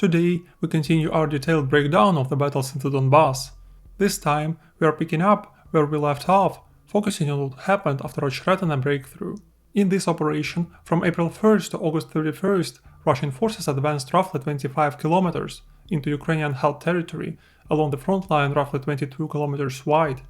Today we continue our detailed breakdown of the battles in the Donbas. This time we are picking up where we left off, focusing on what happened after Ocheretyne breakthrough. In this operation, from April 1st to August 31st, Russian forces advanced roughly 25 kilometers into Ukrainian-held territory along the front line roughly 22 kilometers wide.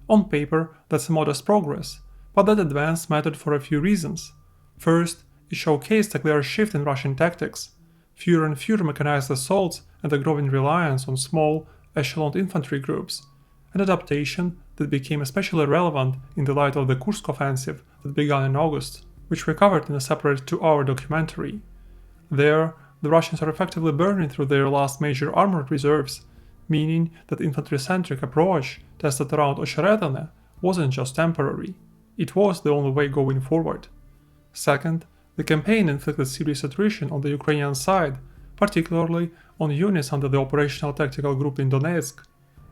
On paper, that's a modest progress, but that advance mattered for a few reasons. First, it showcased a clear shift in Russian tactics. Fewer and fewer mechanized assaults and a growing reliance on small, echeloned infantry groups, an adaptation that became especially relevant in the light of the Kursk offensive that began in August, which we covered in a separate 2-hour documentary. There, the Russians are effectively burning through their last major armored reserves, meaning that infantry-centric approach tested around Ocheretyne wasn't just temporary, it was the only way going forward. Second, the campaign inflicted serious attrition on the Ukrainian side, particularly on units under the operational tactical group in Donetsk,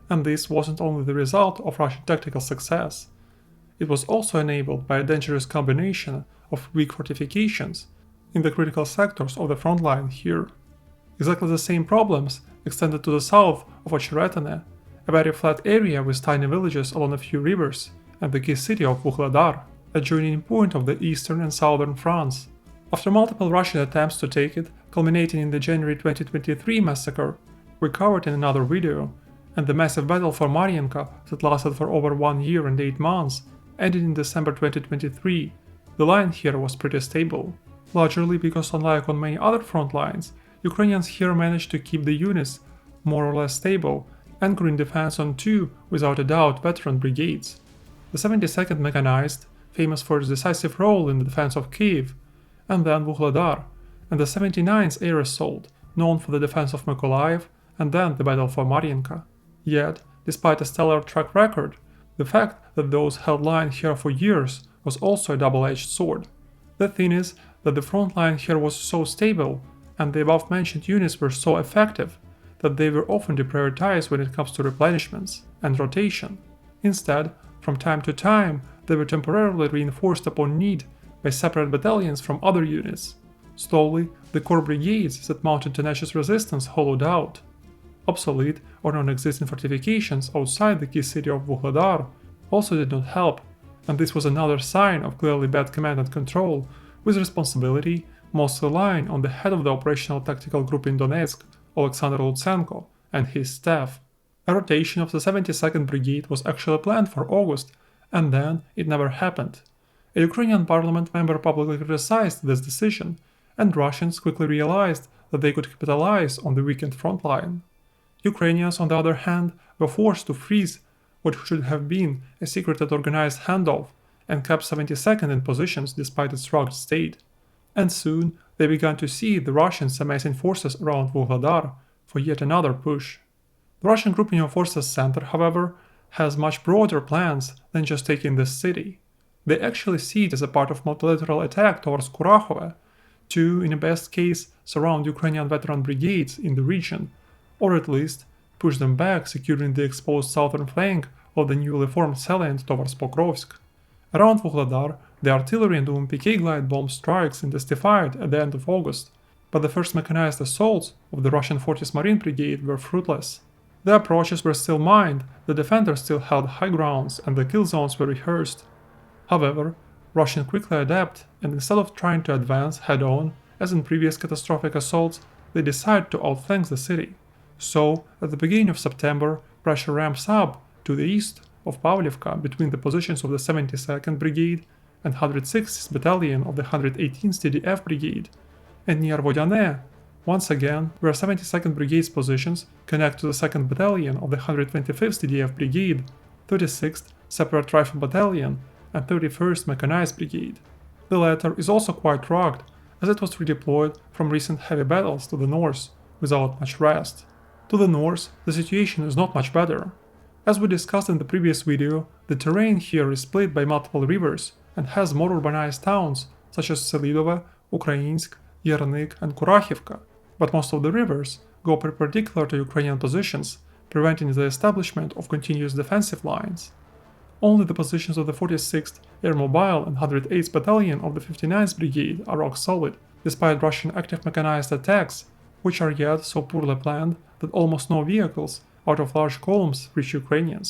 and this wasn't only the result of Russian tactical success. It was also enabled by a dangerous combination of weak fortifications in the critical sectors of the front line here. Exactly the same problems extended to the south of Ocheretyne, a very flat area with tiny villages along a few rivers, and the key city of Vuhledar, a joining point of the eastern and southern France. After multiple Russian attempts to take it, culminating in the January 2023 massacre we covered in another video, and the massive battle for Mariinka that lasted for over 1 year and 8 months, ended in December 2023, the line here was pretty stable, largely because unlike on many other front lines, Ukrainians here managed to keep the units more or less stable, anchoring defense on 2, without a doubt, veteran brigades. The 72nd Mechanized, famous for its decisive role in the defense of Kyiv, and then Vuhledar, and the 79th Air Assault, known for the defense of Mykolaiv, and then the battle for Mariinka. Yet, despite a stellar track record, the fact that those held line here for years was also a double-edged sword. The thing is that the front line here was so stable, and the above-mentioned units were so effective, that they were often deprioritized when it comes to replenishments and rotation. Instead, from time to time, they were temporarily reinforced upon need by separate battalions from other units. Slowly, the core brigades that mounted tenacious resistance hollowed out. Obsolete or non-existent fortifications outside the key city of Vuhledar also did not help, and this was another sign of clearly bad command and control, with responsibility mostly lying on the head of the operational tactical group in Donetsk, Alexander Lutsenko, and his staff. A rotation of the 72nd Brigade was actually planned for August, and then it never happened. A Ukrainian parliament member publicly criticized this decision, and Russians quickly realized that they could capitalize on the weakened front line. Ukrainians, on the other hand, were forced to freeze what should have been a secret and organized handoff, and kept 72nd in positions despite its rugged state. And soon they began to see the Russians amassing forces around Vuhledar for yet another push. The Russian Grouping of Forces Center, however, has much broader plans than just taking this city. They actually see it as a part of multilateral attack towards Kurakhove, to, in the best case, surround Ukrainian veteran brigades in the region, or at least push them back, securing the exposed southern flank of the newly formed salient towards Pokrovsk. Around Vuhledar, the artillery and UMPK glide bomb strikes intensified at the end of August, but the first mechanized assaults of the Russian 40th Marine Brigade were fruitless. The approaches were still mined, the defenders still held high grounds, and the kill zones were rehearsed. However, Russians quickly adapt, and instead of trying to advance head-on, as in previous catastrophic assaults, they decide to outflank the city. So, at the beginning of September, pressure ramps up to the east of Pavlivka between the positions of the 72nd Brigade and 106th Battalion of the 118th TDF Brigade, and near Vodyane, once again, where 72nd Brigade's positions connect to the 2nd Battalion of the 125th TDF Brigade, 36th Separate Rifle Battalion, and 31st Mechanized Brigade. The latter is also quite rugged, as it was redeployed from recent heavy battles to the north, without much rest. To the north, the situation is not much better. As we discussed in the previous video, the terrain here is split by multiple rivers and has more urbanized towns such as Selydove, Ukrainsk, Yernik, and Kurakhove, but most of the rivers go perpendicular to Ukrainian positions, preventing the establishment of continuous defensive lines. Only the positions of the 46th Air Mobile and 108th Battalion of the 59th Brigade are rock solid, despite Russian active mechanized attacks, which are yet so poorly planned that almost no vehicles out of large columns reach Ukrainians.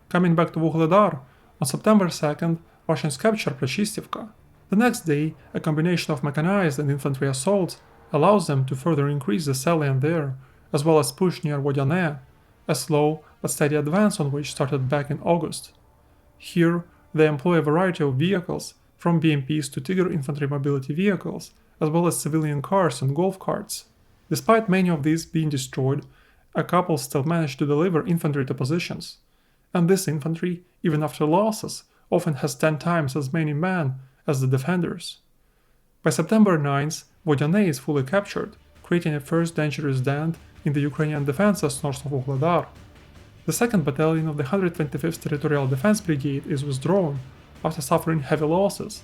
Coming back to Vuhledar, on September 2nd, Russians captured Reshaped. The next day, a combination of mechanized and infantry assaults allows them to further increase the salient there, as well as push near Vodyane, a slow but steady advance on which started back in August. Here, they employ a variety of vehicles, from BMPs to Tiger infantry mobility vehicles, as well as civilian cars and golf carts. Despite many of these being destroyed, a couple still managed to deliver infantry to positions. And this infantry, even after losses, often has 10 times as many men as the defenders. By September 9th, Vodyane is fully captured, creating a first dangerous dent in the Ukrainian defenses north of Vuhledar. The 2nd Battalion of the 125th Territorial Defense Brigade is withdrawn after suffering heavy losses,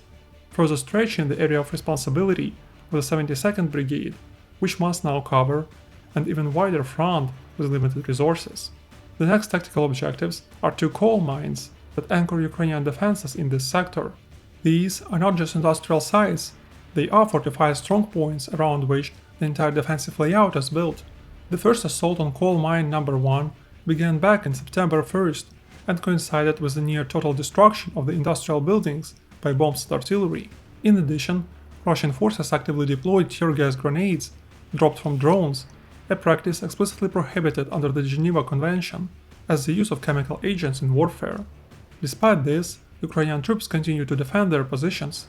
further stretching the area of responsibility of the 72nd Brigade, which must now cover an even wider front with limited resources. The next tactical objectives are 2 coal mines that anchor Ukrainian defenses in this sector. These are not just industrial sites, they are fortified strong points around which the entire defensive layout is built. The first assault on coal mine number 1 began back in September 1st and coincided with the near total destruction of the industrial buildings by bombs and artillery. In addition, Russian forces actively deployed tear gas grenades dropped from drones, a practice explicitly prohibited under the Geneva Convention as the use of chemical agents in warfare. Despite this, Ukrainian troops continue to defend their positions.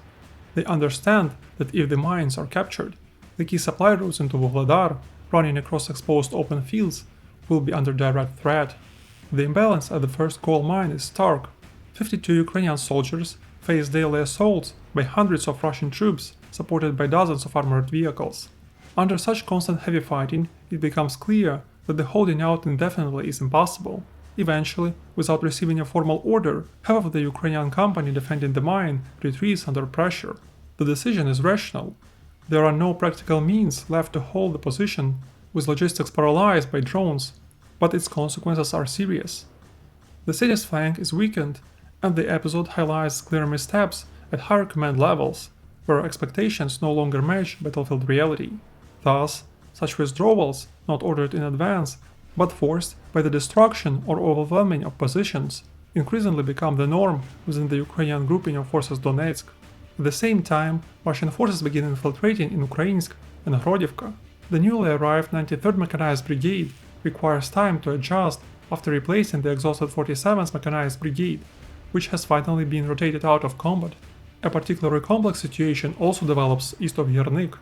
They understand that if the mines are captured, the key supply routes into Vuhledar, running across exposed open fields, will be under direct threat. The imbalance at the first coal mine is stark. 52 Ukrainian soldiers face daily assaults by hundreds of Russian troops, supported by dozens of armored vehicles. Under such constant heavy fighting, it becomes clear that the holding out indefinitely is impossible. Eventually, without receiving a formal order, half of the Ukrainian company defending the mine retreats under pressure. The decision is rational. There are no practical means left to hold the position, with logistics paralyzed by drones, but its consequences are serious. The city's flank is weakened, and the episode highlights clear missteps at higher command levels, where expectations no longer match battlefield reality. Thus, such withdrawals, not ordered in advance, but forced by the destruction or overwhelming of positions, increasingly become the norm within the Ukrainian grouping of forces Donetsk. At the same time, Russian forces begin infiltrating in Ukrainsk and Hrodivka. The newly arrived 93rd Mechanized Brigade requires time to adjust after replacing the exhausted 47th Mechanized Brigade, which has finally been rotated out of combat. A particularly complex situation also develops east of Yernik.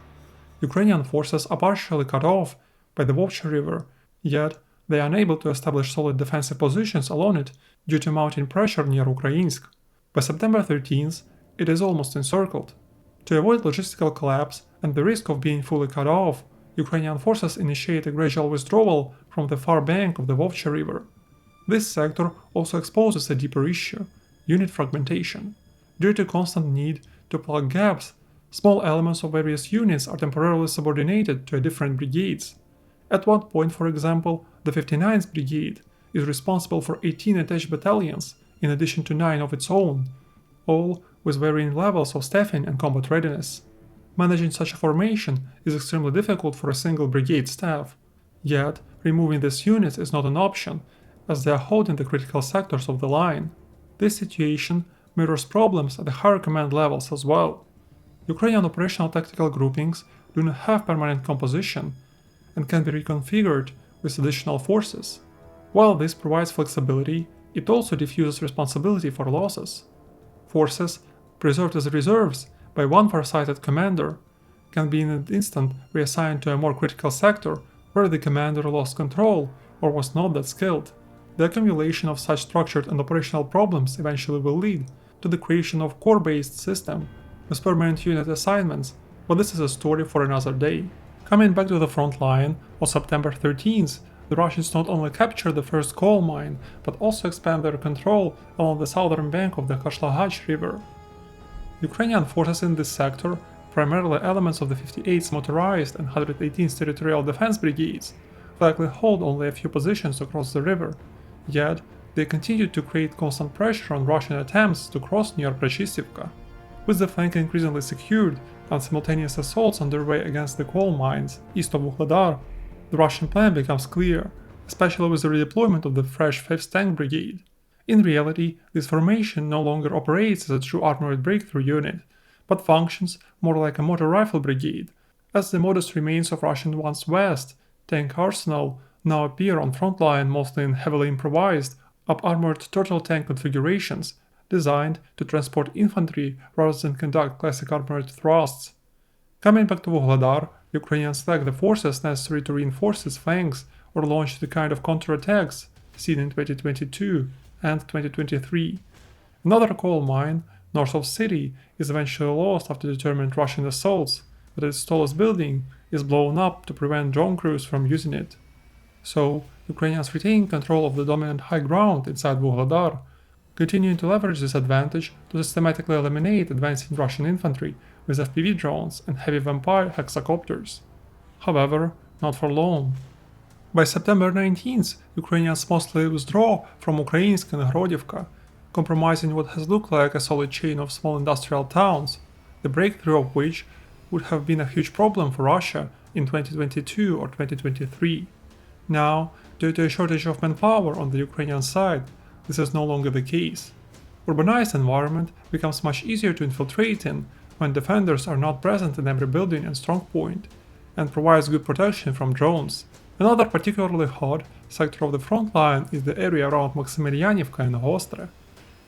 Ukrainian forces are partially cut off by the Volcha River, yet they are unable to establish solid defensive positions along it due to mounting pressure near Ukrainsk. By September 13th, it is almost encircled. To avoid logistical collapse and the risk of being fully cut off, Ukrainian forces initiate a gradual withdrawal from the far bank of the Volcha River. This sector also exposes a deeper issue: unit fragmentation. Due to constant need to plug gaps, small elements of various units are temporarily subordinated to different brigades. At one point, for example, the 59th Brigade is responsible for 18 attached battalions, in addition to 9 of its own, all with varying levels of staffing and combat readiness. Managing such a formation is extremely difficult for a single brigade staff, yet removing these units is not an option, as they are holding the critical sectors of the line. This situation mirrors problems at the higher command levels as well. Ukrainian operational tactical groupings do not have permanent composition and can be reconfigured with additional forces. While this provides flexibility, it also diffuses responsibility for losses. Forces, preserved as reserves by one farsighted commander, can be in an instant reassigned to a more critical sector where the commander lost control or was not that skilled. The accumulation of such structured and operational problems eventually will lead to the creation of core-based system with permanent unit assignments, but this is a story for another day. Coming back to the front line, on September 13th, the Russians not only captured the first coal mine, but also expand their control along the southern bank of the Kashlagach River. Ukrainian forces in this sector, primarily elements of the 58th Motorized and 118th Territorial Defense Brigades, likely hold only a few positions across the river, yet they continued to create constant pressure on Russian attempts to cross near Prechistevka. With the flank increasingly secured, and simultaneous assaults underway against the coal mines east of Vuhledar, the Russian plan becomes clear, especially with the redeployment of the fresh 5th Tank Brigade. In reality, this formation no longer operates as a true armored breakthrough unit, but functions more like a motor rifle brigade, as the modest remains of Russian One's West tank arsenal now appear on frontline mostly in heavily improvised, up-armored turtle tank configurations designed to transport infantry rather than conduct classic armored thrusts. Coming back to Vuhledar, Ukrainians lack the forces necessary to reinforce its flanks or launch the kind of counterattacks seen in 2022 and 2023. Another coal mine, north of city, is eventually lost after determined Russian assaults, but its tallest building is blown up to prevent drone crews from using it. So, Ukrainians retain control of the dominant high ground inside Vuhledar, continuing to leverage this advantage to systematically eliminate advancing Russian infantry with FPV drones and heavy vampire hexacopters. However, not for long. By September 19th, Ukrainians mostly withdraw from Ukrainsk and Hrodivka, compromising what has looked like a solid chain of small industrial towns, the breakthrough of which would have been a huge problem for Russia in 2022 or 2023. Now, due to a shortage of manpower on the Ukrainian side, this is no longer the case. Urbanized environment becomes much easier to infiltrate in when defenders are not present in every building and strongpoint, and provides good protection from drones. Another particularly hot sector of the front line is the area around Maximilianivka and Ostre.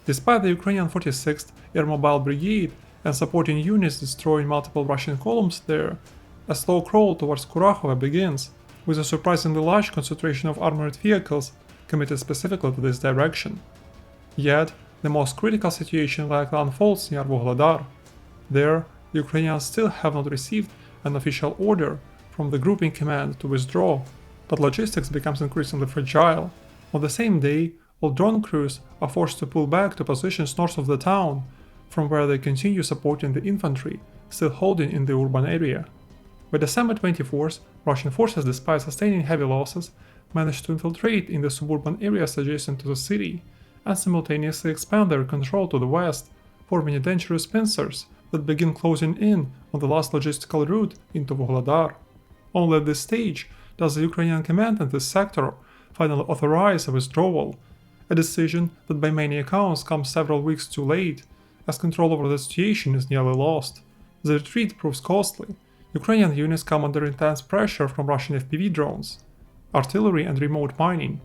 Despite the Ukrainian 46th Air Mobile Brigade and supporting units destroying multiple Russian columns there, a slow crawl towards Kurakhove begins, with a surprisingly large concentration of armored vehicles committed specifically to this direction. Yet, the most critical situation likely unfolds near Vuhledar. There, the Ukrainians still have not received an official order from the grouping command to withdraw, but logistics becomes increasingly fragile. On the same day, all drone crews are forced to pull back to positions north of the town, from where they continue supporting the infantry still holding in the urban area. By December 24th, Russian forces, despite sustaining heavy losses, managed to infiltrate in the suburban areas adjacent to the city and simultaneously expand their control to the west, forming a dangerous pincers that begin closing in on the last logistical route into Vuhledar. Only at this stage does the Ukrainian command in this sector finally authorize a withdrawal, a decision that by many accounts comes several weeks too late, as control over the situation is nearly lost. The retreat proves costly. Ukrainian units come under intense pressure from Russian FPV drones, artillery and remote mining.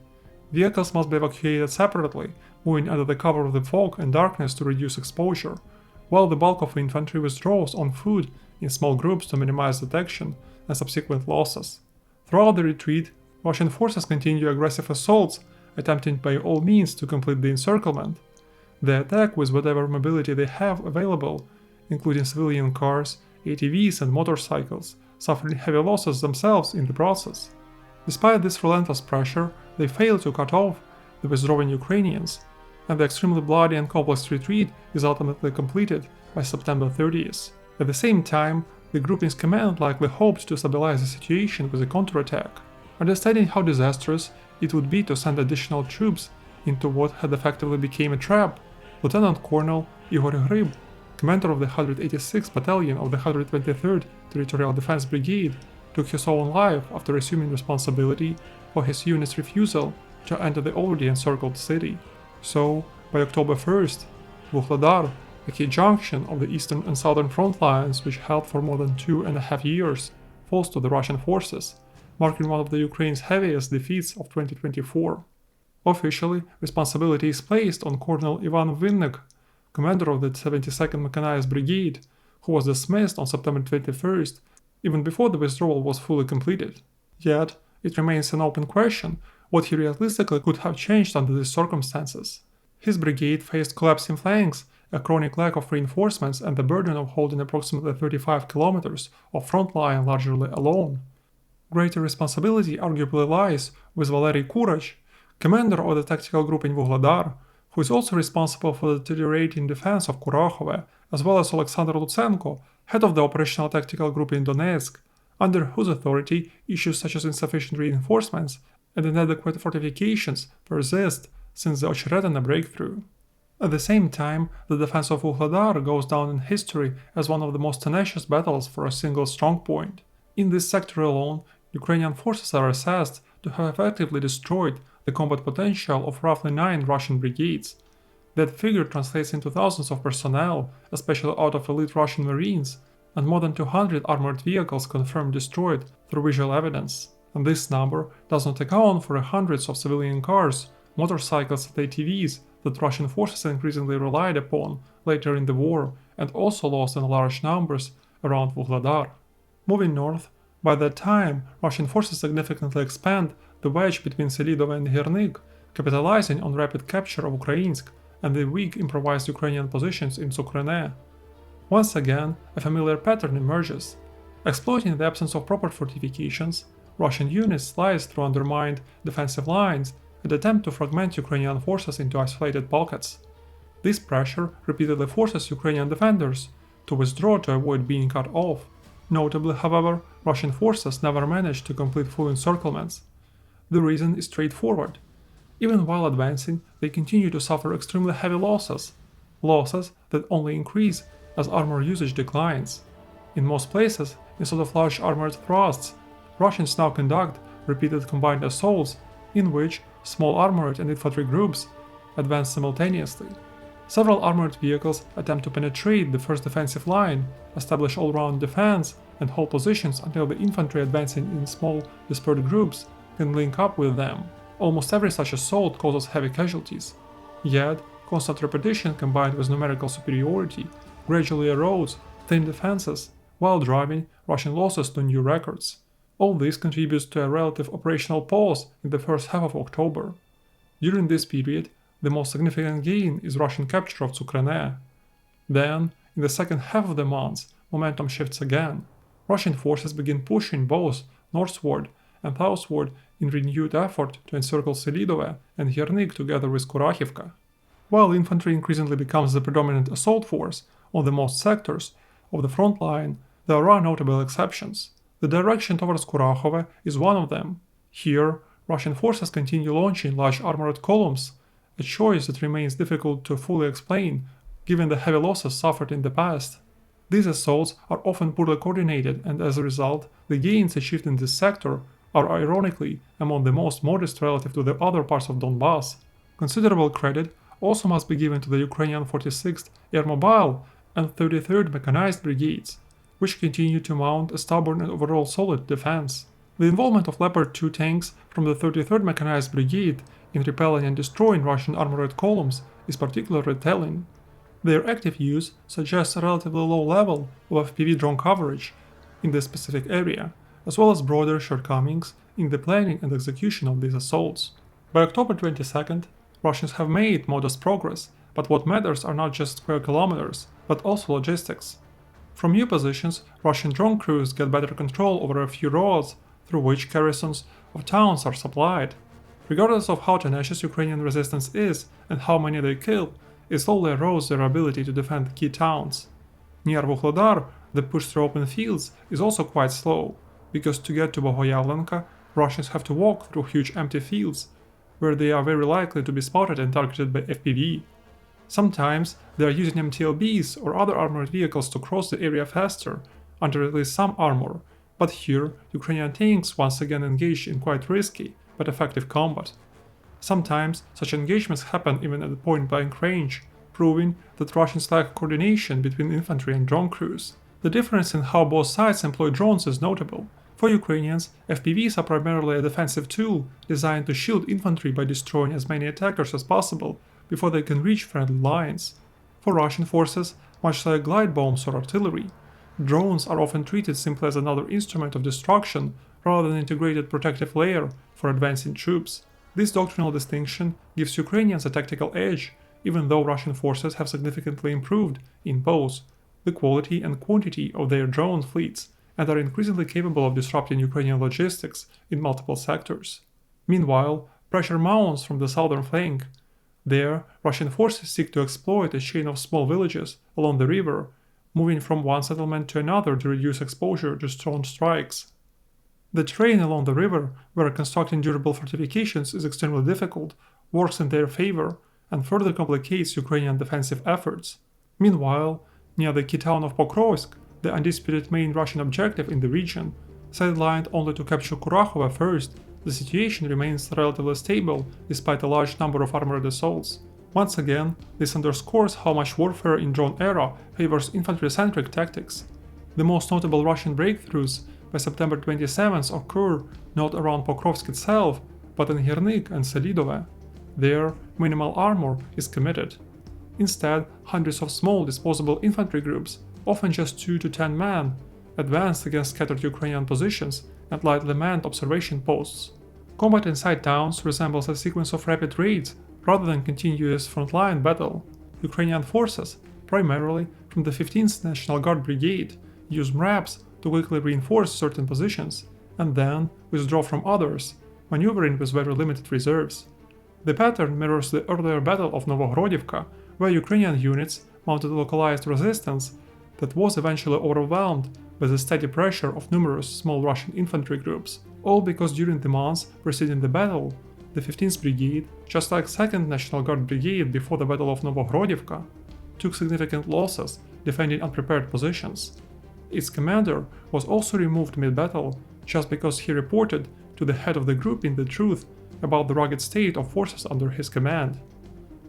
Vehicles must be evacuated separately, moving under the cover of the fog and darkness to reduce exposure, while the bulk of infantry withdraws on foot in small groups to minimize detection and subsequent losses. Throughout the retreat, Russian forces continue aggressive assaults, attempting by all means to complete the encirclement. They attack with whatever mobility they have available, including civilian cars, ATVs and motorcycles, suffering heavy losses themselves in the process. Despite this relentless pressure, they fail to cut off the withdrawing Ukrainians, and the extremely bloody and complex retreat is ultimately completed by September 30th. At the same time, the grouping's command likely hoped to stabilize the situation with a counterattack, understanding how disastrous it would be to send additional troops into what had effectively become a trap. Lieutenant Colonel Igor Grib, commander of the 186th Battalion of the 123rd Territorial Defense Brigade, took his own life after assuming responsibility for his unit's refusal to enter the already encircled city. So, by October 1st, Vuhledar, a key junction of the eastern and southern front lines which held for more than 2.5 years, falls to the Russian forces, marking one of the Ukraine's heaviest defeats of 2024. Officially, responsibility is placed on Colonel Ivan Vinnik, commander of the 72nd Mechanized Brigade, who was dismissed on September 21st, even before the withdrawal was fully completed. Yet, it remains an open question what he realistically could have changed under these circumstances. His brigade faced collapsing flanks, a chronic lack of reinforcements, and the burden of holding approximately 35 kilometers of front line largely alone. Greater responsibility arguably lies with Valery Kurach, commander of the tactical group in Vuhledar, who is also responsible for the deteriorating defense of Kurakhove, as well as Alexander Lutsenko, head of the operational tactical group in Donetsk, under whose authority issues such as insufficient reinforcements and inadequate fortifications persist since the Ocheretyne breakthrough. At the same time, the defense of Vuhledar goes down in history as one of the most tenacious battles for a single strongpoint. In this sector alone, Ukrainian forces are assessed to have effectively destroyed the combat potential of roughly 9 Russian brigades. That figure translates into thousands of personnel, especially out of elite Russian Marines, and more than 200 armored vehicles confirmed destroyed through visual evidence. And this number does not account for the hundreds of civilian cars, motorcycles and ATVs that Russian forces increasingly relied upon later in the war and also lost in large numbers around Vuhledar. Moving north, by that time, Russian forces significantly expand the wedge between Selydove and Hernig, capitalizing on rapid capture of Ukrainsk and the weak improvised Ukrainian positions in Sukrene. Once again, a familiar pattern emerges. Exploiting the absence of proper fortifications, Russian units slice through undermined defensive lines and attempt to fragment Ukrainian forces into isolated pockets. This pressure repeatedly forces Ukrainian defenders to withdraw to avoid being cut off. Notably, however, Russian forces never manage to complete full encirclements. The reason is straightforward. Even while advancing, they continue to suffer extremely heavy losses that only increase as armor usage declines. In most places, instead of large armored thrusts, Russians now conduct repeated combined assaults in which small armored and infantry groups advance simultaneously. Several armored vehicles attempt to penetrate the first defensive line, establish all-round defense, and hold positions until the infantry advancing in small, dispersed groups can link up with them. Almost every such assault causes heavy casualties. Yet, constant repetition combined with numerical superiority gradually erodes thin defenses while driving Russian losses to new records. All this contributes to a relative operational pause in the first half of October. During this period, the most significant gain is Russian capture of Sukrene. Then, in the second half of the month, momentum shifts again. Russian forces begin pushing both northward and southward in renewed effort to encircle Selydove and Hernig together with Kurakhove. While infantry increasingly becomes the predominant assault force on the most sectors of the front line, there are notable exceptions. The direction towards Kurakhove is one of them. Here, Russian forces continue launching large armored columns, a choice that remains difficult to fully explain given the heavy losses suffered in the past. These assaults are often poorly coordinated, and as a result, the gains achieved in this sector are ironically among the most modest relative to the other parts of Donbas. Considerable credit also must be given to the Ukrainian 46th Airmobile and 33rd Mechanized Brigades, which continue to mount a stubborn and overall solid defense. The involvement of Leopard 2 tanks from the 33rd Mechanized Brigade in repelling and destroying Russian armored columns is particularly telling. Their active use suggests a relatively low level of FPV drone coverage in this specific area, as well as broader shortcomings in the planning and execution of these assaults. By October 22nd, Russians have made modest progress, but what matters are not just square kilometers, but also logistics. From new positions, Russian drone crews get better control over a few roads through which garrisons of towns are supplied. Regardless of how tenacious Ukrainian resistance is and how many they kill, it slowly erodes their ability to defend key towns. Near Vuhledar, the push through open fields is also quite slow, because to get to Bohoyavlenka, Russians have to walk through huge empty fields, where they are very likely to be spotted and targeted by FPV. Sometimes they are using MTLBs or other armored vehicles to cross the area faster, under at least some armor, but here Ukrainian tanks once again engage in quite risky but effective combat. Sometimes such engagements happen even at point-blank range, proving that Russians lack coordination between infantry and drone crews. The difference in how both sides employ drones is notable. For Ukrainians, FPVs are primarily a defensive tool designed to shield infantry by destroying as many attackers as possible before they can reach friendly lines. For Russian forces, much like glide bombs or artillery, drones are often treated simply as another instrument of destruction rather than an integrated protective layer for advancing troops. This doctrinal distinction gives Ukrainians a tactical edge, even though Russian forces have significantly improved in both the quality and quantity of their drone fleets and are increasingly capable of disrupting Ukrainian logistics in multiple sectors. Meanwhile, pressure mounts from the southern flank. There, Russian forces seek to exploit a chain of small villages along the river, moving from one settlement to another to reduce exposure to drone strikes. The terrain along the river, where constructing durable fortifications is extremely difficult, works in their favor, and further complicates Ukrainian defensive efforts. Meanwhile, near the key town of Pokrovsk, the undisputed main Russian objective in the region, sidelined only to capture Kurakhove first, the situation remains relatively stable despite a large number of armored assaults. Once again, this underscores how much warfare in drone era favors infantry-centric tactics. The most notable Russian breakthroughs by September 27th occur not around Pokrovsk itself, but in Hernik and Selydove. There, minimal armor is committed. Instead, hundreds of small disposable infantry groups, often just 2 to 10 men, advanced against scattered Ukrainian positions and lightly manned observation posts. Combat inside towns resembles a sequence of rapid raids rather than continuous frontline battle. Ukrainian forces, primarily from the 15th National Guard Brigade, use MRAPs to quickly reinforce certain positions and then withdraw from others, maneuvering with very limited reserves. The pattern mirrors the earlier Battle of Novogrodivka, where Ukrainian units mounted localized resistance that was eventually overwhelmed by the steady pressure of numerous small Russian infantry groups, all because during the months preceding the battle, the 15th Brigade, just like 2nd National Guard Brigade before the Battle of Novogrodivka, took significant losses defending unprepared positions. Its commander was also removed mid-battle just because he reported to the head of the grouping the truth about the rugged state of forces under his command.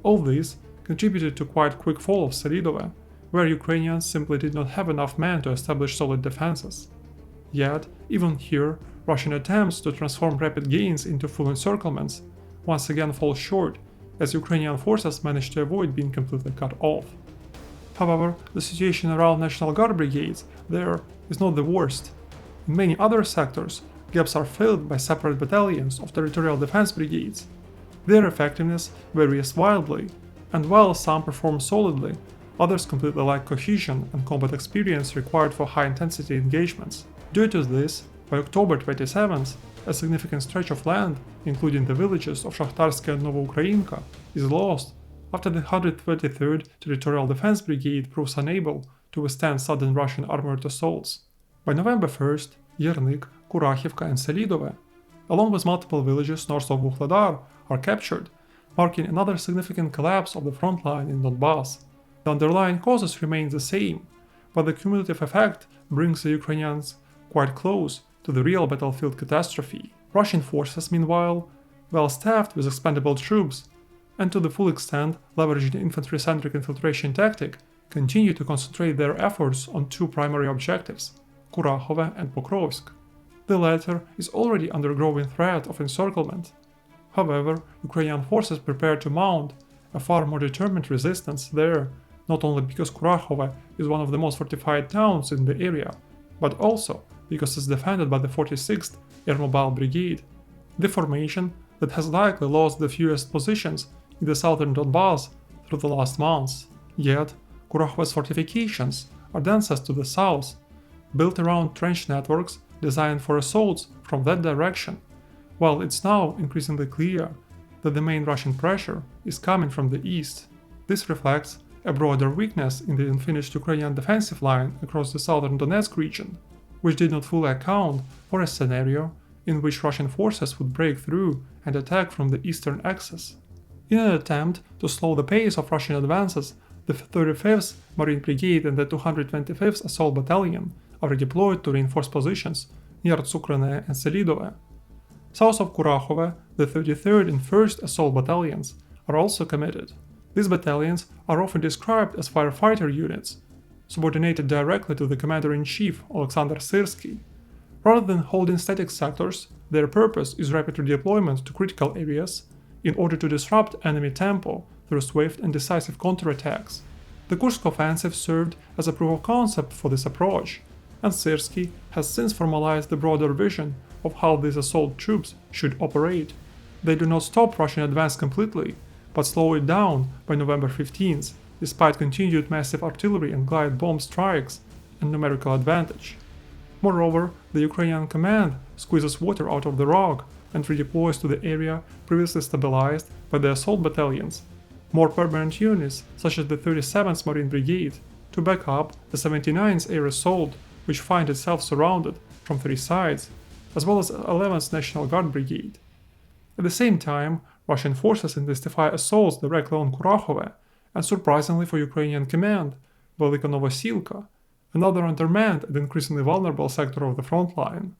All this contributed to quite quick fall of Selydove, where Ukrainians simply did not have enough men to establish solid defenses. Yet, even here, Russian attempts to transform rapid gains into full encirclements once again fall short, as Ukrainian forces managed to avoid being completely cut off. However, the situation around National Guard brigades there is not the worst. In many other sectors, gaps are filled by separate battalions of territorial defense brigades. Their effectiveness varies wildly, and while some perform solidly, others completely lack cohesion and combat experience required for high-intensity engagements. Due to this, by October 27th, a significant stretch of land, including the villages of Shakhtarska and Novoukrayinka, is lost after the 123rd Territorial Defense Brigade proves unable to withstand sudden Russian armored assaults. By November 1st, Yernik, Kurakhove and Selydove, along with multiple villages north of Vuhledar, are captured, marking another significant collapse of the front line in Donbas. The underlying causes remain the same, but the cumulative effect brings the Ukrainians quite close to the real battlefield catastrophe. Russian forces, meanwhile, well staffed with expendable troops, and to the full extent leveraging the infantry-centric infiltration tactic, continue to concentrate their efforts on two primary objectives, Kurakhove and Pokrovsk. The latter is already under growing threat of encirclement. However, Ukrainian forces prepare to mount a far more determined resistance there, not only because Kurakhove is one of the most fortified towns in the area, but also because it's defended by the 46th Air Mobile Brigade, the formation that has likely lost the fewest positions in the southern Donbas through the last months. Yet, Kurakhove's fortifications are densest to the south, built around trench networks designed for assaults from that direction, while it's now increasingly clear that the main Russian pressure is coming from the east. This reflects a broader weakness in the unfinished Ukrainian defensive line across the southern Donetsk region, which did not fully account for a scenario in which Russian forces would break through and attack from the eastern axis. In an attempt to slow the pace of Russian advances, the 35th Marine Brigade and the 225th Assault Battalion are redeployed to reinforce positions near Tsukrane and Selydove. South of Kurakhove, the 33rd and 1st Assault Battalions are also committed. These battalions are often described as firefighter units, subordinated directly to the Commander-in-Chief Alexander Syrsky. Rather than holding static sectors, their purpose is rapid redeployment to critical areas in order to disrupt enemy tempo through swift and decisive counterattacks. The Kursk offensive served as a proof of concept for this approach, and Syrsky has since formalized the broader vision of how these assault troops should operate. They do not stop Russian advance completely, but slow it down by November 15th, despite continued massive artillery and glide bomb strikes and numerical advantage. Moreover, the Ukrainian command squeezes water out of the rock and redeploys to the area previously stabilized by the assault battalions, more permanent units such as the 37th Marine Brigade, to back up the 79th Air Assault, which finds itself surrounded from three sides, as well as 11th National Guard Brigade. At the same time, Russian forces intensify assaults directly on Kurakhove, and surprisingly for Ukrainian command, Velika Novosilka, another undermanned and increasingly vulnerable sector of the front line.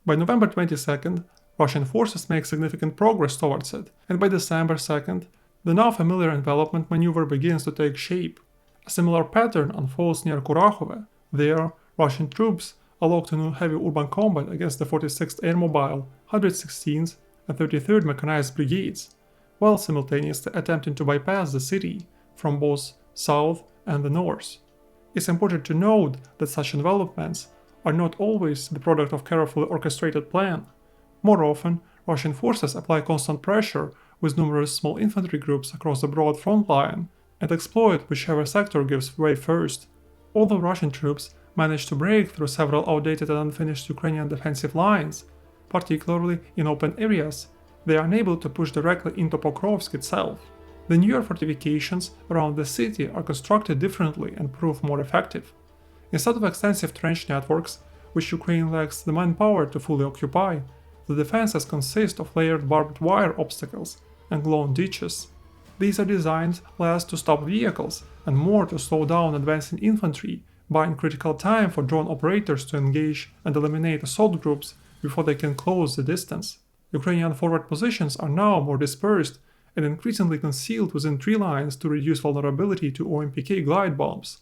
By November 22nd, Russian forces make significant progress towards it, and by December 2nd, the now familiar envelopment maneuver begins to take shape. A similar pattern unfolds near Kurakhove. There, Russian troops are locked into heavy urban combat against the 46th Airmobile, 116th and 33rd Mechanized Brigades, while simultaneously attempting to bypass the city from both south and the north. It's important to note that such envelopments are not always the product of carefully orchestrated plan. More often, Russian forces apply constant pressure with numerous small infantry groups across the broad front line and exploit whichever sector gives way first. Although Russian troops managed to break through several outdated and unfinished Ukrainian defensive lines, particularly in open areas, they are unable to push directly into Pokrovsk itself. The newer fortifications around the city are constructed differently and prove more effective. Instead of extensive trench networks, which Ukraine lacks the manpower to fully occupy, the defenses consist of layered barbed wire obstacles and long ditches. These are designed less to stop vehicles and more to slow down advancing infantry, buying critical time for drone operators to engage and eliminate assault groups before they can close the distance. Ukrainian forward positions are now more dispersed and increasingly concealed within tree lines to reduce vulnerability to OMPK glide bombs,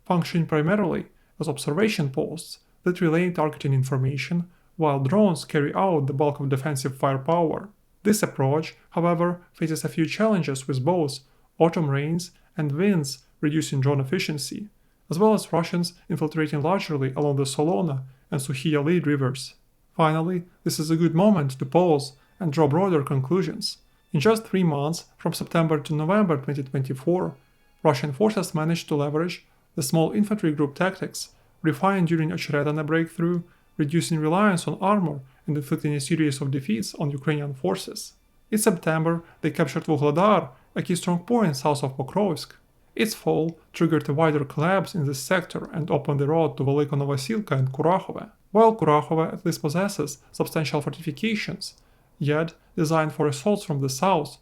functioning primarily as observation posts that relay targeting information, while drones carry out the bulk of defensive firepower. This approach, however, faces a few challenges with both autumn rains and winds reducing drone efficiency, as well as Russians infiltrating largely along the Solona and Sukhiya lead rivers. Finally, this is a good moment to pause and draw broader conclusions. In just 3 months, from September to November 2024, Russian forces managed to leverage the small infantry group tactics refined during Ocheretyne breakthrough, reducing reliance on armor and inflicting a series of defeats on Ukrainian forces. In September, they captured Vuhledar, a key strong point south of Pokrovsk. Its fall triggered a wider collapse in this sector and opened the road to Velika Novosilka and Kurakhove. While Kurakhove at least possesses substantial fortifications, yet designed for assaults from the south,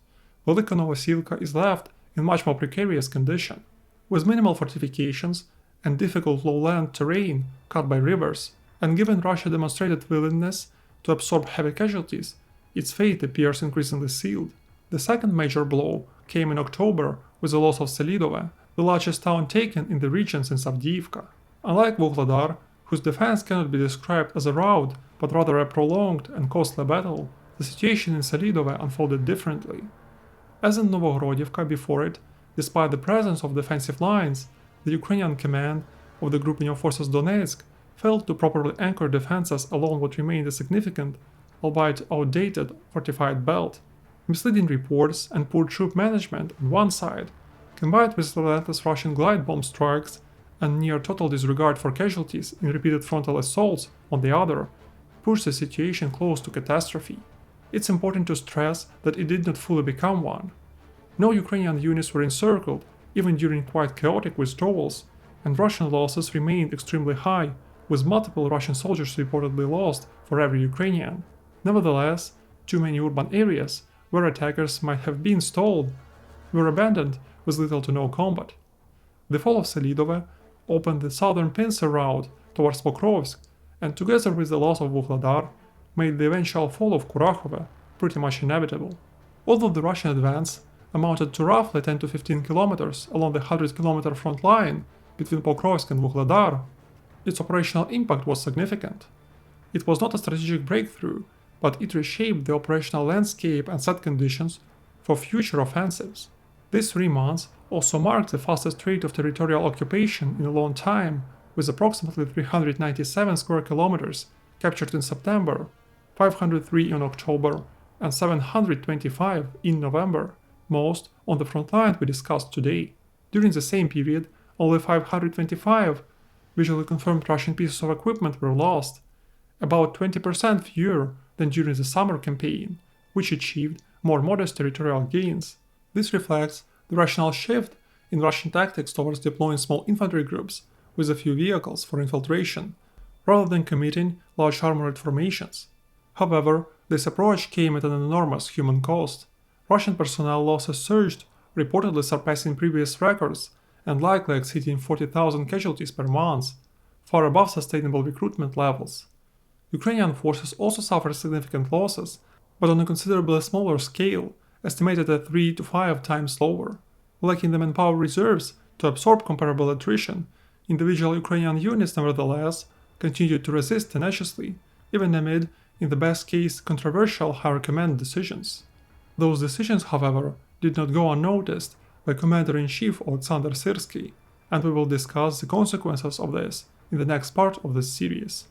Velika Novosilka is left in much more precarious condition. With minimal fortifications and difficult lowland terrain cut by rivers, and given Russia's demonstrated willingness to absorb heavy casualties, its fate appears increasingly sealed. The second major blow came in October with the loss of Selydove, the largest town taken in the region since Avdiivka. Unlike Vuhledar, whose defense cannot be described as a rout but rather a prolonged and costly battle, the situation in Selydove unfolded differently. As in Novogrodivka before it, despite the presence of defensive lines, the Ukrainian command of the grouping of forces Donetsk failed to properly anchor defenses along what remained a significant, albeit outdated, fortified belt. Misleading reports and poor troop management on one side, combined with relentless Russian glide bomb strikes and near total disregard for casualties in repeated frontal assaults on the other, pushed the situation close to catastrophe. It's important to stress that it did not fully become one. No Ukrainian units were encircled, even during quite chaotic withdrawals, and Russian losses remained extremely high, with multiple Russian soldiers reportedly lost for every Ukrainian. Nevertheless, too many urban areas, where attackers might have been stalled, were abandoned with little to no combat. The fall of Selydove opened the southern pincer route towards Pokrovsk, and together with the loss of Vuhledar, made the eventual fall of Kurakhove pretty much inevitable. Although the Russian advance amounted to roughly 10 to 15 kilometers along the 100-kilometer front line between Pokrovsk and Vuhledar, its operational impact was significant. It was not a strategic breakthrough, but it reshaped the operational landscape and set conditions for future offensives. These 3 months also marked the fastest rate of territorial occupation in a long time, with approximately 397 square kilometers captured in September, 503 in October, and 725 in November, most on the front line we discussed today. During the same period, only 525 visually confirmed Russian pieces of equipment were lost, about 20% fewer than during the summer campaign, which achieved more modest territorial gains. This reflects the rational shift in Russian tactics towards deploying small infantry groups with a few vehicles for infiltration, rather than committing large armored formations. However, this approach came at an enormous human cost. Russian personnel losses surged, reportedly surpassing previous records and likely exceeding 40,000 casualties per month, far above sustainable recruitment levels. Ukrainian forces also suffered significant losses, but on a considerably smaller scale, estimated at 3 to 5 times lower. Lacking the manpower reserves to absorb comparable attrition, individual Ukrainian units nevertheless continued to resist tenaciously, even amid, in the best case, controversial higher command decisions. Those decisions, however, did not go unnoticed by Commander-in-Chief Alexander Syrsky, and we will discuss the consequences of this in the next part of this series.